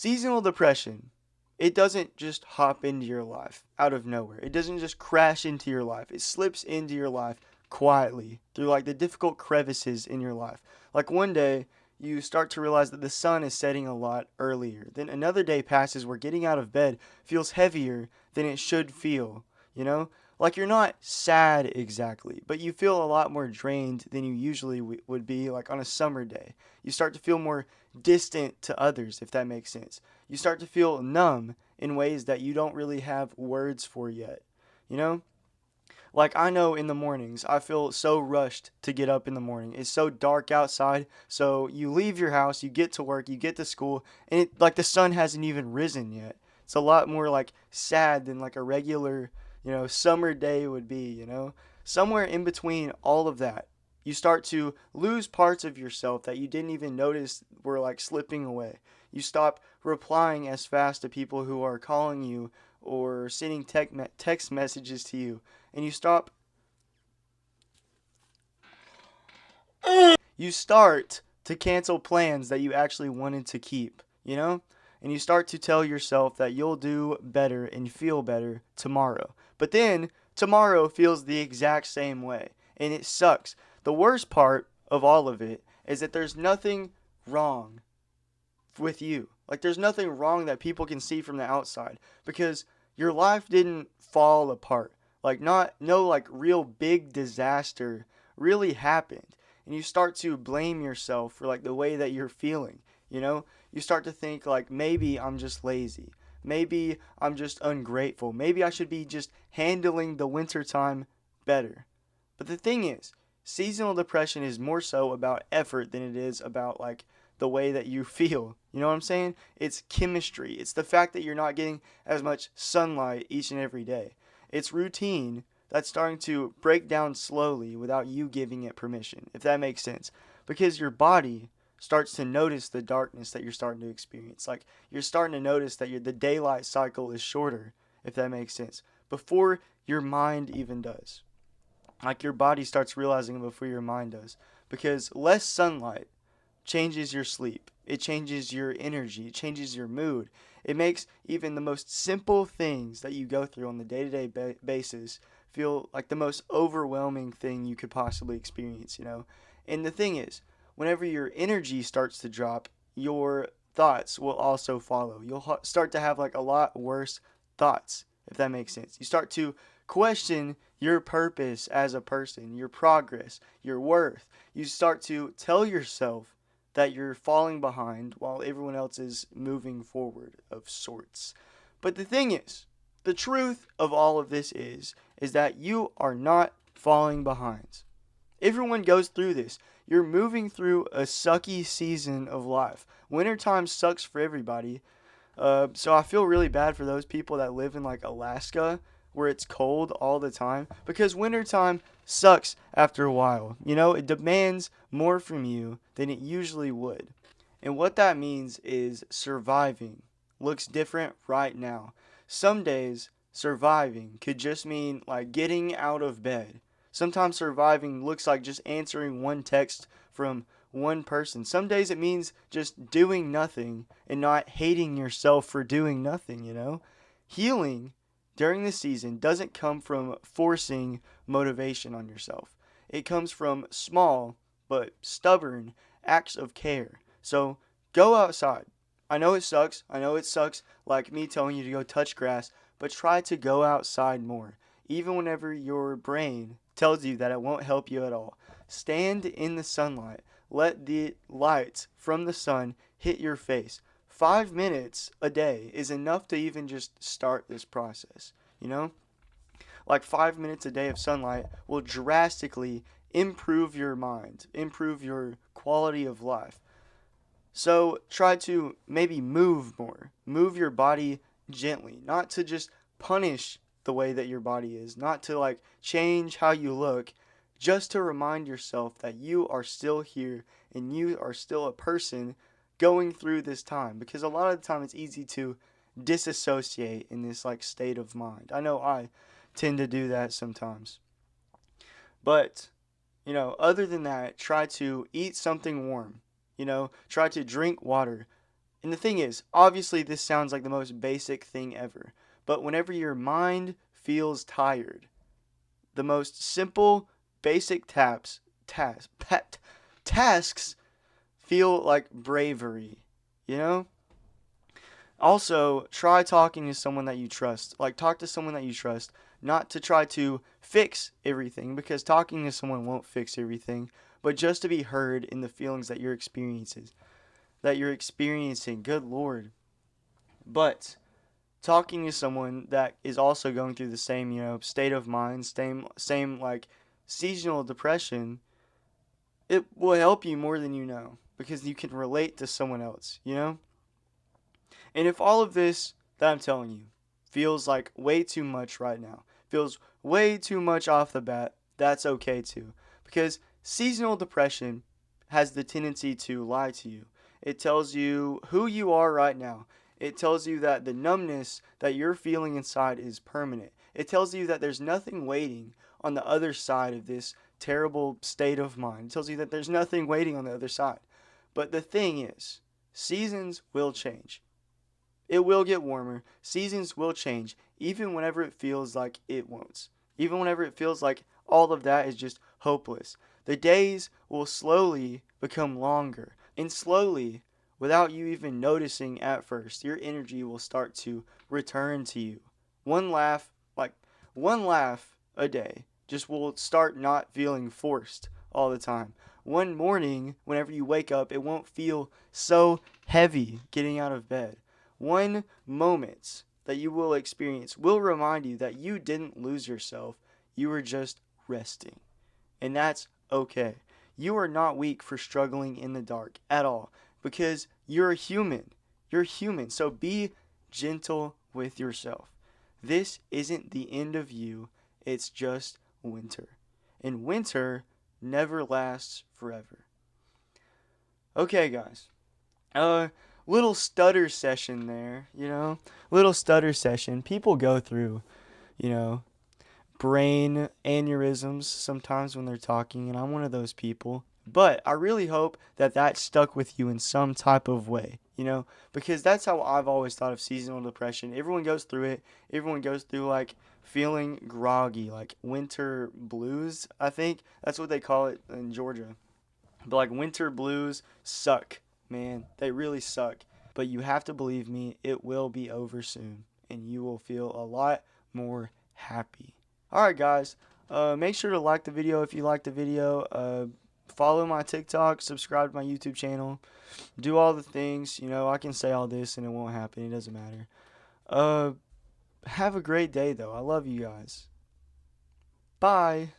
Seasonal depression, it doesn't just hop into your life out of nowhere. It doesn't just crash into your life. It slips into your life quietly through like the difficult crevices in your life. Like one day, you start to realize that the sun is setting a lot earlier. Then another day passes where getting out of bed feels heavier than it should feel, you know? Like you're not sad exactly, but you feel a lot more drained than you usually would be like on a summer day. You start to feel more distant to others, if that makes sense. You start to feel numb in ways that you don't really have words for yet. You know? Like I know in the mornings, I feel so rushed to get up in the morning. It's so dark outside, so you leave your house, you get to work, you get to school, and like the sun hasn't even risen yet. It's a lot more like sad than like a regular, summer day would be. Somewhere in between all of that, you start to lose parts of yourself that you didn't even notice were like slipping away. You stop replying as fast to people who are calling you or sending text messages to you, and you start to cancel plans that you actually wanted to keep. And you start to tell yourself that you'll do better and feel better tomorrow. But then tomorrow feels the exact same way, and it sucks. The worst part of all of it is that there's nothing wrong with you. Like there's nothing wrong that people can see from the outside because your life didn't fall apart. Like not no like real big disaster really happened. And you start to blame yourself for like the way that you're feeling, you know? You start to think like maybe I'm just lazy. Maybe I'm just ungrateful. Maybe I should be just handling the winter time better. But the thing is, seasonal depression is more so about effort than it is about like the way that you feel. You know what I'm saying? It's chemistry. It's the fact that you're not getting as much sunlight each and every day. It's routine that's starting to break down slowly without you giving it permission, if that makes sense. Because your body starts to notice the darkness that you're starting to experience. Like you're starting to notice that the daylight cycle is shorter, if that makes sense, before your mind even does. Like your body starts realizing it before your mind does. Because less sunlight changes your sleep. It changes your energy. It changes your mood. It makes even the most simple things that you go through on the day to day basis feel like the most overwhelming thing you could possibly experience. And the thing is, whenever your energy starts to drop, your thoughts will also follow. You'll start to have like a lot worse thoughts, if that makes sense. You start to question your purpose as a person, your progress, your worth. You start to tell yourself that you're falling behind while everyone else is moving forward of sorts. But the thing is, the truth of all of this is that you are not falling behind. Everyone goes through this. You're moving through a sucky season of life. Wintertime sucks for everybody. So I feel really bad for those people that live in like Alaska where it's cold all the time because wintertime sucks after a while. It demands more from you than it usually would. And what that means is surviving looks different right now. Some days, surviving could just mean like getting out of bed. Sometimes surviving looks like just answering one text from one person. Some days it means just doing nothing and not hating yourself for doing nothing. Healing during the season doesn't come from forcing motivation on yourself. It comes from small but stubborn acts of care. So go outside. I know it sucks. I know it sucks like me telling you to go touch grass, but try to go outside more. Even whenever your brain tells you that it won't help you at all. Stand in the sunlight. Let the light from the sun hit your face. 5 minutes a day is enough to even just start this process. You know? Like 5 minutes a day of sunlight will drastically improve your mind, improve your quality of life. So try to maybe move more. Move your body gently, not to just punish the way that your body is, not to like change how you look, just to remind yourself that you are still here and you are still a person going through this time because a lot of the time it's easy to disassociate in this like state of mind. I know I tend to do that sometimes. But other than that, try to eat something warm. Try to drink water. And the thing is, obviously, this sounds like the most basic thing ever, but whenever your mind feels tired, the most simple, basic tasks feel like bravery, you know? Also, try talking to someone that you trust. Like, talk to someone that you trust, not to try to fix everything, because talking to someone won't fix everything, but just to be heard in the feelings that you're experiencing. Good Lord. But talking to someone that is also going through the same, state of mind, same like seasonal depression, it will help you more than you know because you can relate to someone else. And if all of this that I'm telling you feels like way too much right now, feels way too much off the bat, that's okay too. Because seasonal depression has the tendency to lie to you. It tells you who you are right now. It tells you that the numbness that you're feeling inside is permanent. It tells you that there's nothing waiting on the other side of this terrible state of mind. It tells you that there's nothing waiting on the other side. But the thing is, seasons will change. It will get warmer. Seasons will change, even whenever it feels like it won't. Even whenever it feels like all of that is just hopeless. The days will slowly become longer. And slowly, without you even noticing at first, your energy will start to return to you. One laugh, like one laugh a day, just will start not feeling forced all the time. One morning, whenever you wake up, it won't feel so heavy getting out of bed. One moment that you will experience will remind you that you didn't lose yourself, you were just resting. And that's okay. You are not weak for struggling in the dark at all because you're human. You're human. So be gentle with yourself. This isn't the end of you, it's just winter. And winter never lasts forever. Okay, guys. Little stutter session there. Little stutter session. People go through, you know, brain aneurysms sometimes when they're talking, and I'm one of those people. But I really hope that that stuck with you in some type of way, because that's how I've always thought of seasonal depression. Everyone goes through it. Everyone goes through like feeling groggy, like winter blues, I think. That's what they call it in Georgia. But like winter blues suck, man. They really suck. But you have to believe me, it will be over soon, and you will feel a lot more happy. Alright, guys. Make sure to like the video if you like the video. Follow my TikTok, subscribe to my YouTube channel, do all the things. I can say all this and it won't happen. It doesn't matter. Uh, have a great day, though. I love you guys. Bye.